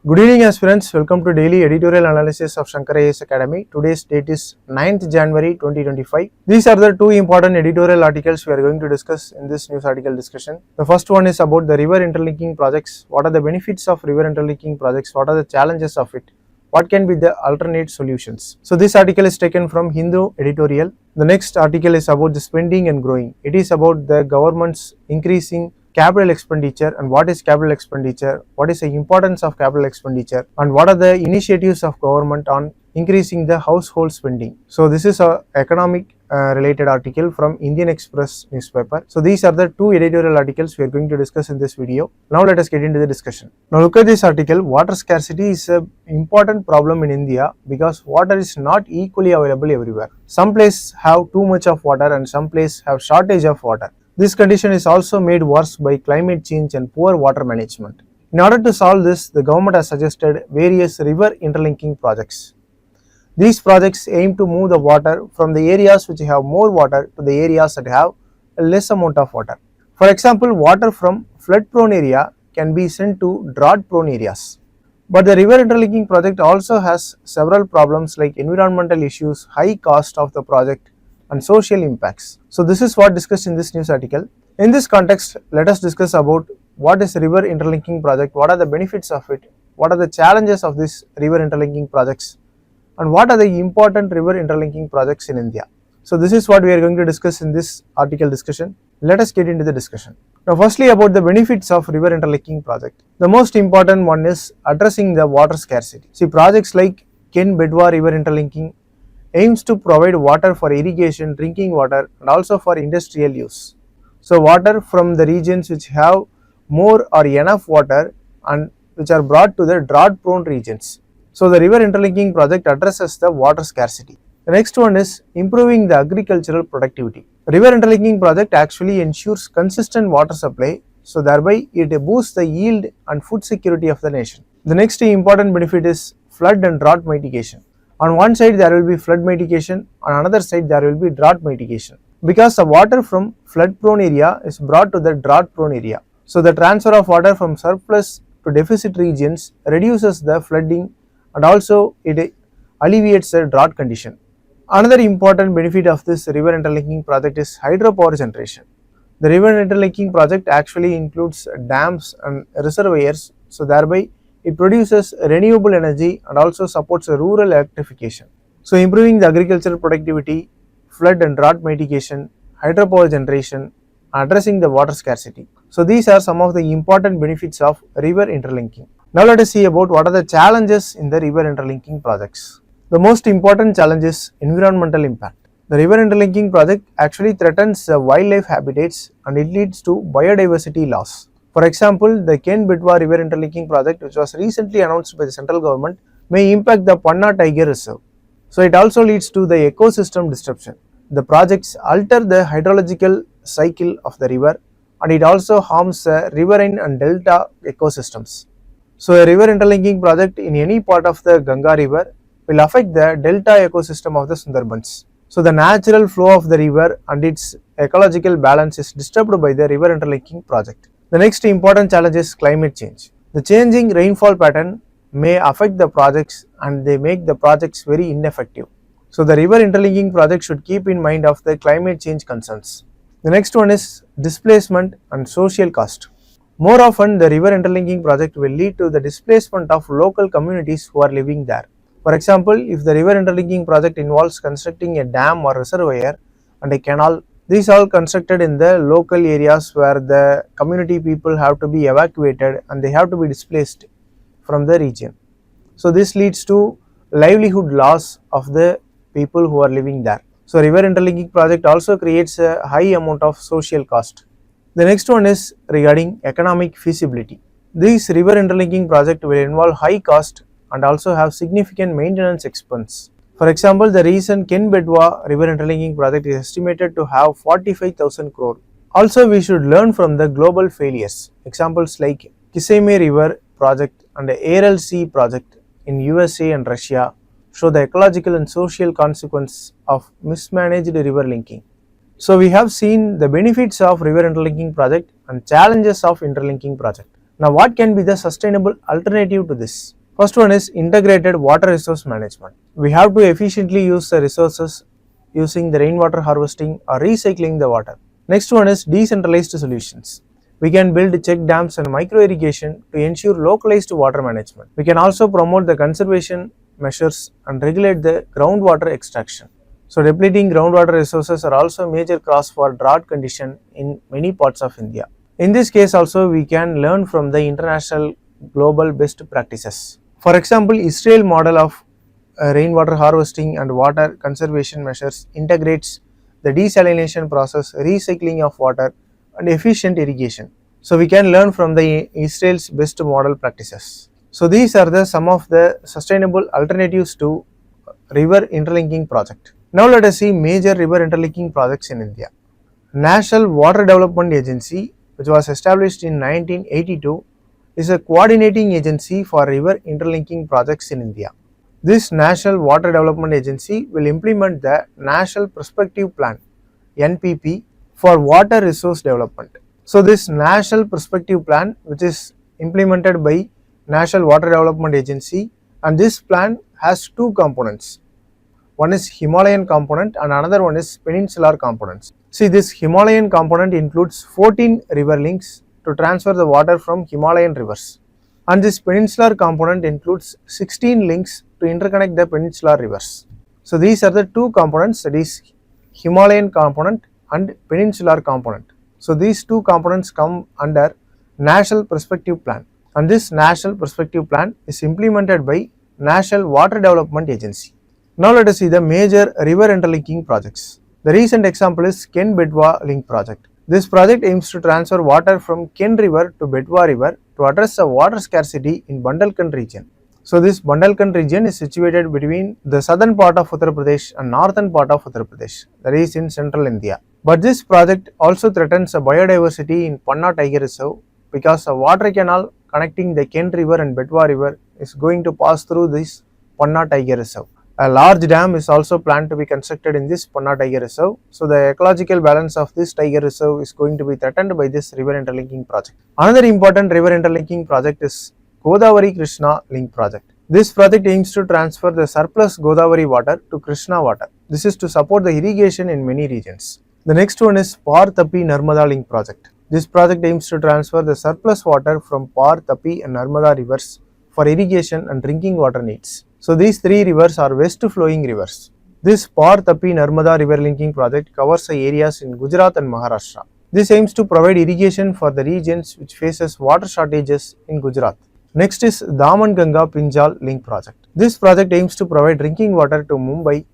Good evening aspirants, welcome to daily editorial analysis of Shankar IAS Academy. Today's date is 9th January 2025. These are the two important editorial articles we are going to discuss in this news article discussion. The first one is about the river interlinking projects. What are the benefits of river interlinking projects? What are the challenges of it? What can be the alternate solutions? So this article is taken from Hindu Editorial. The next article is about the spending and growing. It is about the government's increasing capital expenditure and what is capital expenditure, what is the importance of capital expenditure, and what are the initiatives of government on increasing the household spending. So this is a economic related article from Indian Express newspaper. So these are the two editorial articles we are going to discuss in this video. Now let us get into the discussion. Now look at this article. Water scarcity is an important problem in India because water is not equally available everywhere. Some places have too much of water and some places have shortage of water. This condition is also made worse by climate change and poor water management. In order to solve this, the government has suggested various river interlinking projects. These projects aim to move the water from the areas which have more water to the areas that have a less amount of water. For example, water from flood-prone area can be sent to drought-prone areas. But the river interlinking project also has several problems like environmental issues, high cost of the project, and social impacts. So this is what discussed in this news article. In this context, let us discuss about what is river interlinking project, what are the benefits of it, what are the challenges of this river interlinking projects, and what are the important river interlinking projects in India. So this is what we are going to discuss in this article discussion. Let us get into the discussion. Now firstly about the benefits of river interlinking project. The most important one is addressing the water scarcity. See, projects like Ken-Bedwa river interlinking aims to provide water for irrigation, drinking water, and also for industrial use. So water from the regions which have more or enough water and which are brought to the drought prone regions. So the river interlinking project addresses the water scarcity. The next one is improving the agricultural productivity. River interlinking project actually ensures consistent water supply, so thereby it boosts the yield and food security of the nation. The next important benefit is flood and drought mitigation. On one side there will be flood mitigation, on another side there will be drought mitigation. Because the water from flood prone area is brought to the drought prone area. So the transfer of water from surplus to deficit regions reduces the flooding and also it alleviates the drought condition. Another important benefit of this river interlinking project is hydropower generation. The river interlinking project actually includes dams and reservoirs, so thereby it produces renewable energy and also supports rural electrification. So improving the agricultural productivity, flood and drought mitigation, hydropower generation, addressing the water scarcity. So these are some of the important benefits of river interlinking. Now let us see about what are the challenges in the river interlinking projects. The most important challenge is environmental impact. The river interlinking project actually threatens the wildlife habitats and it leads to biodiversity loss. For example, the Ken-Bedwa river interlinking project, which was recently announced by the central government, may impact the Panna tiger reserve. So it also leads to the ecosystem disruption. The projects alter the hydrological cycle of the river and it also harms the riverine and delta ecosystems. So a river interlinking project in any part of the Ganga river will affect the delta ecosystem of the Sundarbans. So the natural flow of the river and its ecological balance is disturbed by the river interlinking project. The next important challenge is climate change. The changing rainfall pattern may affect the projects and they make the projects very ineffective. So the river interlinking project should keep in mind of the climate change concerns. The next one is displacement and social cost. More often the river interlinking project will lead to the displacement of local communities who are living there. For example, if the river interlinking project involves constructing a dam or reservoir and a canal, these are all constructed in the local areas where the community people have to be evacuated and they have to be displaced from the region. So this leads to livelihood loss of the people who are living there. So river interlinking project also creates a high amount of social cost. The next one is regarding economic feasibility. This river interlinking project will involve high cost and also have significant maintenance expense. For example, the recent Ken-Bedwa river interlinking project is estimated to have 45,000 crore. Also, we should learn from the global failures. Examples like Kisame River project and the Aral Sea project in USA and Russia show the ecological and social consequence of mismanaged river linking. So we have seen the benefits of river interlinking project and challenges of interlinking project. Now, what can be the sustainable alternative to this? First one is integrated water resource management. We have to efficiently use the resources using the rainwater harvesting or recycling the water. Next one is decentralized solutions. We can build check dams and micro irrigation to ensure localized water management. We can also promote the conservation measures and regulate the groundwater extraction. So, depleting groundwater resources are also a major cause for drought condition in many parts of India. In this case also, we can learn from the international global best practices. For example, Israel model of rainwater harvesting and water conservation measures integrates the desalination process, recycling of water and efficient irrigation. So, we can learn from the Israel's best model practices. So, these are the some of the sustainable alternatives to river interlinking project. Now, let us see major river interlinking projects in India. National Water Development Agency, which was established in 1982, is a coordinating agency for river interlinking projects in India. This National Water Development Agency will implement the National Prospective Plan (NPP) for water resource development. So, this National Prospective Plan, which is implemented by National Water Development Agency, and this plan has two components. One is Himalayan component and another one is peninsular components. See, this Himalayan component includes 14 river links to transfer the water from Himalayan rivers, and this peninsular component includes 16 links to interconnect the peninsular rivers. So, these are the two components, that is Himalayan component and peninsular component. So, these two components come under National Prospective Plan, and this National Prospective Plan is implemented by National Water Development Agency. Now, let us see the major river interlinking projects. The recent example is Ken-Betwa link project. This project aims to transfer water from Ken River to Betwa River to address the water scarcity in Bundelkhand region. So, this Bundelkhand region is situated between the southern part of Uttar Pradesh and northern part of Uttar Pradesh, that is in central India. But this project also threatens the biodiversity in Panna Tiger Reserve because a water canal connecting the Ken River and Betwa River is going to pass through this Panna Tiger Reserve. A large dam is also planned to be constructed in this Panna Tiger Reserve. So, the ecological balance of this tiger reserve is going to be threatened by this river interlinking project. Another important river interlinking project is Godavari Krishna link project. This project aims to transfer the surplus Godavari water to Krishna water. This is to support the irrigation in many regions. The next one is Par Tapi Narmada link project. This project aims to transfer the surplus water from Par, Tapi and Narmada rivers for irrigation and drinking water needs. So, these three rivers are west flowing rivers. This Par Tapi Narmada river linking project covers the areas in Gujarat and Maharashtra. This aims to provide irrigation for the regions which faces water shortages in Gujarat. Next is Daman-Ganga Pinjal link project. This project aims to provide drinking water to Mumbai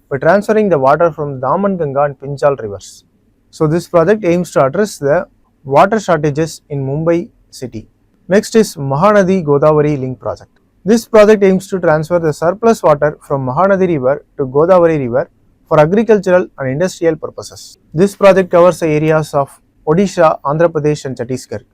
by transferring the water from Daman-Ganga and Pinjal rivers. So, this project aims to address the water shortages in Mumbai city. Next is Mahanadi Godavari link project. This project aims to transfer the surplus water from Mahanadi river to Godavari river for agricultural and industrial purposes. This project covers the areas of Odisha, Andhra Pradesh and Chhattisgarh.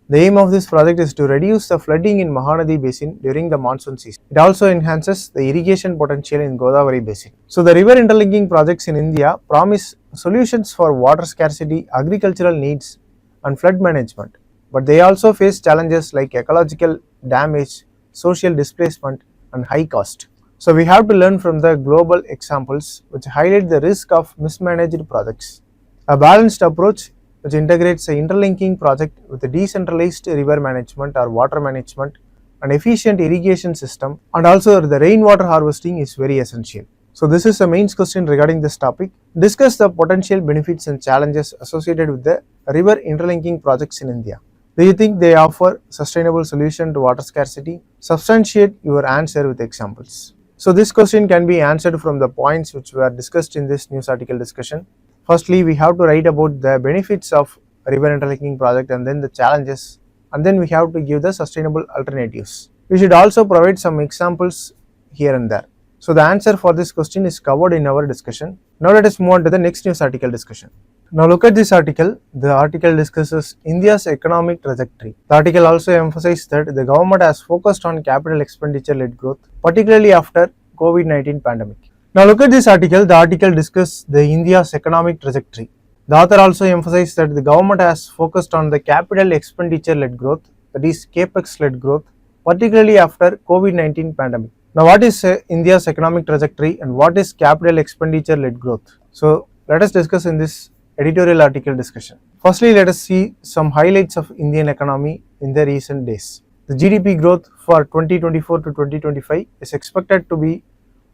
The aim of this project is to reduce the flooding in Mahanadi basin during the monsoon season. It also enhances the irrigation potential in Godavari basin. So, the river interlinking projects in India promise solutions for water scarcity, agricultural needs and flood management, but they also face challenges like ecological damage, social displacement and high cost. So, we have to learn from the global examples which highlight the risk of mismanaged projects. A balanced approach which integrates the interlinking project with the decentralized river management or water management and efficient irrigation system, and also the rainwater harvesting is very essential. So, this is the main question regarding this topic. Discuss the potential benefits and challenges associated with the river interlinking projects in India. Do you think they offer sustainable solution to water scarcity? Substantiate your answer with examples. So, this question can be answered from the points which were discussed in this news article discussion. Firstly, we have to write about the benefits of river interlinking project and then the challenges, and then we have to give the sustainable alternatives. We should also provide some examples here and there. So, the answer for this question is covered in our discussion. Now, let us move on to the next news article discussion. Now, look at this article. The article discusses India's economic trajectory. The article also emphasizes that the government has focused on capital expenditure led growth, particularly after COVID-19 pandemic. Now, look at this article. The article discusses the India's economic trajectory. The author also emphasized that the government has focused on the capital expenditure led growth, that is Capex-led growth, particularly after COVID-19 pandemic. Now, what is India's economic trajectory and what is capital expenditure-led growth? So, let us discuss in this editorial article discussion. Firstly, let us see some highlights of Indian economy in the recent days. The GDP growth for 2024 to 2025 is expected to be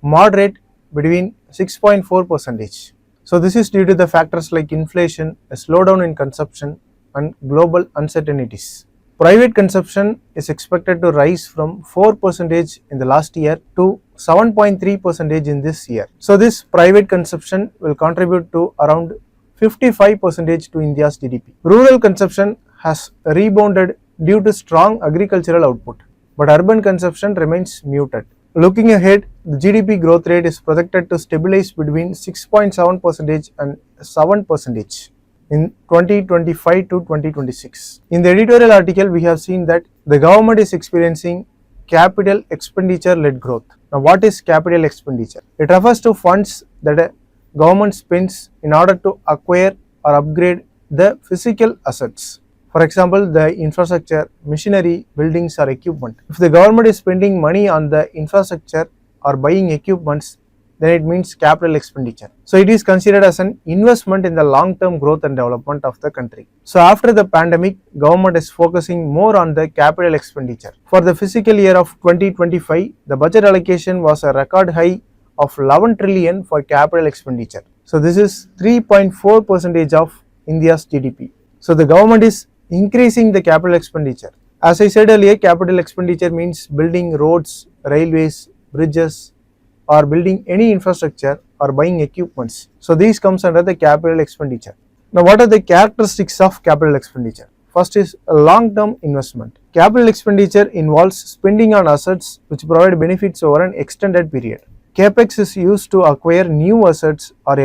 moderate between 6.4%. So this is due to the factors like inflation, a slowdown in consumption and global uncertainties. Private consumption is expected to rise from 4% in the last year to 7.3% in this year. So this private consumption will contribute to around 55% to India's GDP. Rural consumption has rebounded due to strong agricultural output, but urban consumption remains muted. Looking ahead, the GDP growth rate is projected to stabilize between 6.7% and 7% in 2025 to 2026. In the editorial article, we have seen that the government is experiencing capital expenditure-led growth. Now, what is capital expenditure? It refers to funds that a government spends in order to acquire or upgrade the physical assets. For example, the infrastructure, machinery, buildings or equipment. If the government is spending money on the infrastructure or buying equipments, then it means capital expenditure. So it is considered as an investment in the long-term growth and development of the country. So after the pandemic, government is focusing more on the capital expenditure. For the fiscal year of 2025, the budget allocation was a record high of 11 trillion for capital expenditure. So this is 3.4% of India's GDP. So the government is increasing the capital expenditure. As I said earlier, capital expenditure means building roads, railways, bridges, or building any infrastructure or buying equipments. So these comes under the capital expenditure. Now, what are the characteristics of capital expenditure? First is a long-term investment. Capital expenditure involves spending on assets which provide benefits over an extended period. Capex is used to acquire new assets or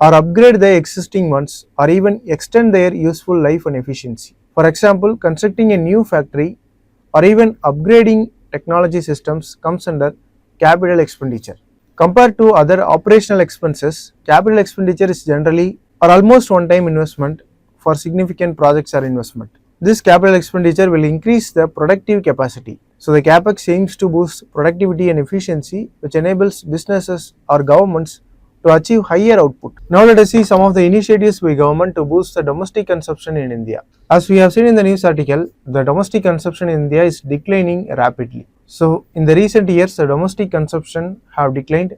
upgrade the existing ones or even extend their useful life and efficiency. For example, constructing a new factory or even upgrading technology systems comes under capital expenditure. Compared to other operational expenses, capital expenditure is generally or almost one-time investment for significant projects or investment. This capital expenditure will increase the productive capacity. So the Capex aims to boost productivity and efficiency, which enables businesses or governments to achieve higher output. Now let us see some of the initiatives by government to boost the domestic consumption in India. As we have seen in the news article, the domestic consumption in India is declining rapidly. So in the recent years, the domestic consumption have declined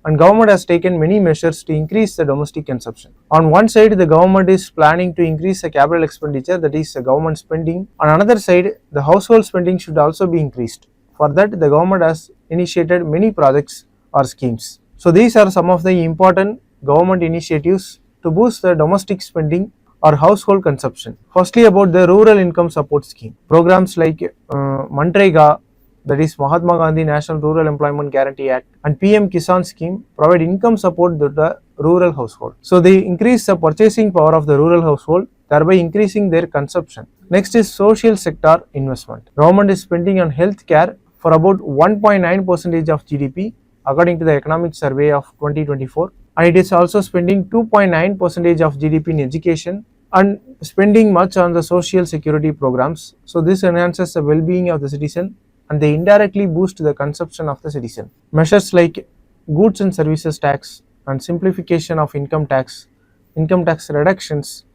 and government has taken many measures to increase the domestic consumption. On one side, the government is planning to increase the capital expenditure, that is the government spending. On another side, the household spending should also be increased. For that, the government has initiated many projects or schemes. So these are some of the important government initiatives to boost the domestic spending or household consumption. Firstly, about the rural income support scheme. Programs like Manrega, that is Mahatma Gandhi National Rural Employment Guarantee Act, and PM Kisan scheme provide income support to the rural household. So they increase the purchasing power of the rural household, thereby increasing their consumption. Next is social sector investment. Government is spending on health care for about 1.9% of GDP according to the economic survey of 2024, and it is also spending 2.9% of GDP in education and spending much on the social security programs. So this enhances the well-being of the citizen and they indirectly boost the consumption of the citizen. Measures like goods and services tax and simplification of income tax reductions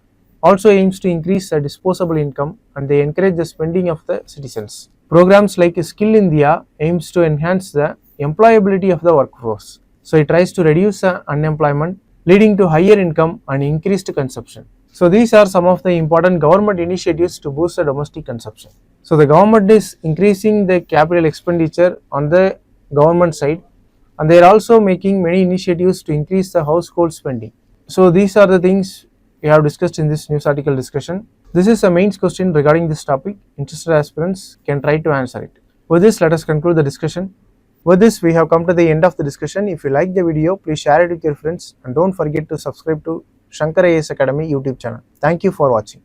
also aims to increase the disposable income and they encourage the spending of the citizens. Programs like Skill India aims to enhance the employability of the workforce. So it tries to reduce the unemployment, leading to higher income and increased consumption. So these are some of the important government initiatives to boost the domestic consumption. So the government is increasing the capital expenditure on the government side and they are also making many initiatives to increase the household spending. So these are the things we have discussed in this news article discussion. This is a mains question regarding this topic. Interested aspirants can try to answer it. With this, let us conclude the discussion. With this, we have come to the end of the discussion. If you like the video, please share it with your friends and don't forget to subscribe to Shankar IAS Academy YouTube channel. Thank you for watching.